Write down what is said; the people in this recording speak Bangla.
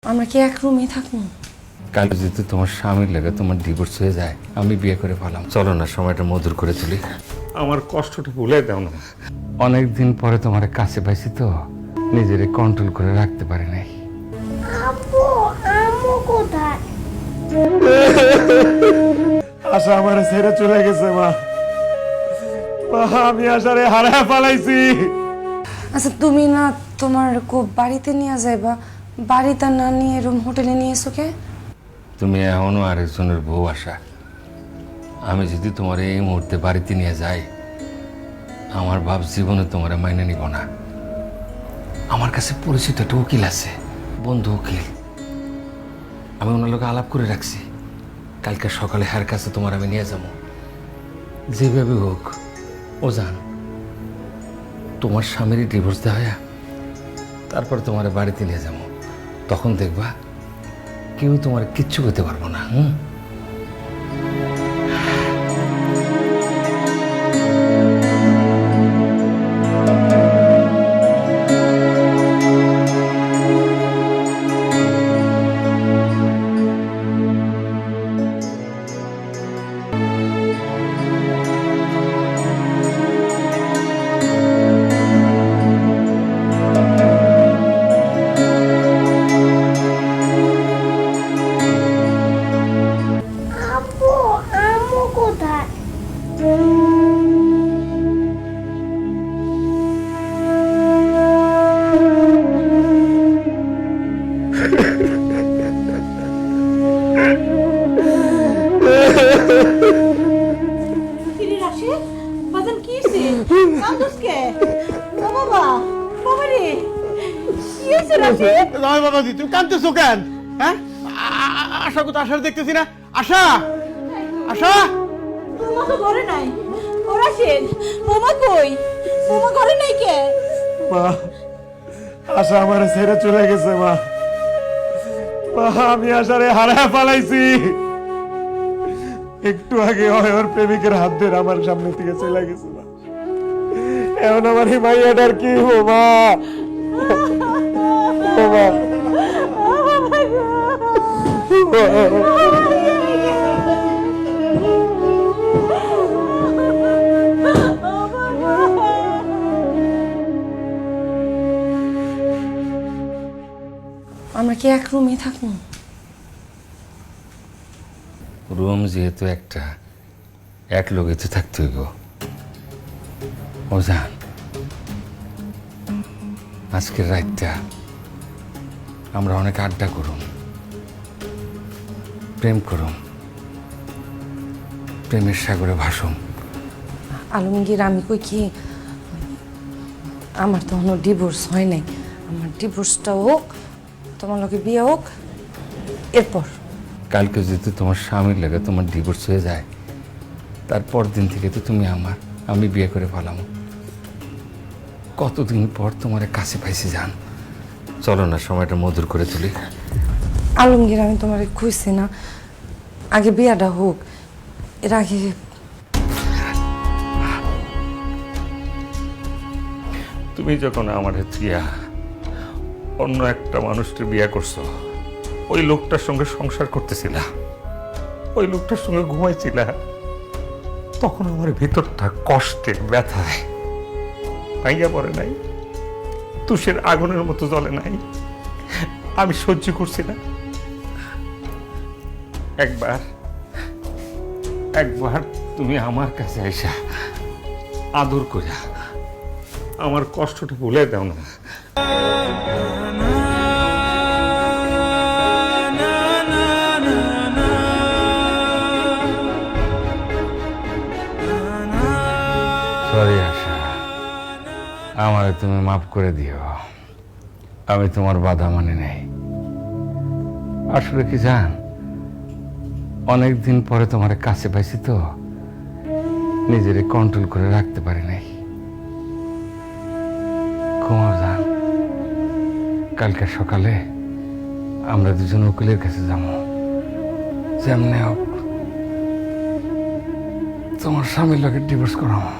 আমরা কি এক রুমে থাকবো? কাল যদি তোমার স্বামীর লাগে তোমার ডিভোর্স হয়ে যায়, আমি বিয়ে করে ফেলাম। চলো না সময়টা মধুর করে তুলি। আমার কষ্টটা ভুলে দাও না। অনেক দিন পরে তোমার কাছে পাইছি তো, নিজেরে কন্ট্রোল করে রাখতে পারি নাই। আপু আম্মু কোথায়? আশা আমার ছেড়ে চলে গেছে মা। আমি আশারে হারায় পালাইছি। আচ্ছা তুমি না তোমার বাড়িতে নিয়ে যাইবা, বাড়িতে না নিয়ে রুম হোটেলে নিয়ে এসো কে? তুমি এখনো আরেকজনের বউ আশা। আমি যদি তোমার এই মুহূর্তে বাড়িতে নিয়ে যাই, আমার বাপ জীবনে তোমার মাইনে নিব না। আমার কাছে পরিচিত একটা উকিল আছে, বন্ধু উকিল। আমি ওনার লোক আলাপ করে রাখছি। কালকে সকালে হার কাছে তোমার আমি নিয়ে যাবো। যেভাবে হোক ও জান, তোমার স্বামীর ডিভোর্স দেওয়া হয়, তারপর তোমার বাড়িতে নিয়ে যাবো। তখন দেখবা কেউ তোমার কিচ্ছু করতে পারবো না। আপু আম্মু কোথায়? কিরে রাশিদ, বাজান কি হইছে? কান্দোস কে? ও বাবা, বাবা রে, কি হইছে রাশিদ? নয় বাবা জি, তুমি কাঁদতেছো কেন? হ্যাঁ, আশা কোথায়? আশার দেখতেছি না। আশা, আশা, বৌমা তো ঘরে নাই। ও রাশিদ, বৌমা কই? বৌমা ঘরে নাই কে? মা আশা আমার ছেড়ে চলে গেছে মা। আমি আশারে হারায় পালাইছি। একটু আগে ওর প্রেমিকের হাত ধরে আমার সামনে থেকে চলে গেছে মা। এখন আমার এই মাইয়াটার কি হবো মা? ও মা, আমরা কি এক রুমে থাকবো? রুম যেহেতু একটা, এক লোকে তো থাকতে হইব। ও জান, আজকের রাতটা আমরা অনেক আড্ডা করুম, প্রেম করুম, প্রেমের সাগরে ভাসুম। আলমগীর আমি কই কি, আমার তো কোনো ডিভোর্স হয় নাই। আমার ডিভোর্সটা হোক, তোমার লোকে বিয়ে হোক, এরপর। কালকে যদি তোমার স্বামীর লাগে তোমার ডিভোর্স হয়ে যায়, তারপর দিন থেকে তো তুমি আমার, আমি বিয়ে করে ফেলাম। কতদিন পর তোমার কাছে পাইছি জান। চলো না সময়টা মধুর করে তুলি। আলমগীর আমি তোমার খুঁজছি না, আগে বিয়াটা হোক, এর আগে। তুমি যখন আমার থিয়া অন্য একটা মানুষকে বিয়ে করছো, ওই লোকটার সঙ্গে সংসার করতেছিলা, ওই লোকটার সঙ্গে ঘুমাইছিলা, তখন আমার ভিতরটা কষ্টে ব্যথায় ভাইয়া পড়ে নাই, তুষের আগুনের মতো জ্বলে নাই। আমি সহ্য করছি না। একবার একবার তুমি আমার কাছে আইসা আদর কইরা আমার কষ্টটা ভুলে দাও না। সরি আশা, আমার তুমি মাফ করে দিও। আমি তোমার বাধা মানে নেই। আসলে কি জান, অনেক দিন পরে তোমার কাছে পাইছি তো, নিজেরে কন্ট্রোল করে রাখতে পারি নাই। ঘুমাও জান, কালকে সকালে আমরা দুজন উকিলের কাছে যাবো। যেমনি হোক তোমার স্বামীর লোকের ডিভোর্স করাবো।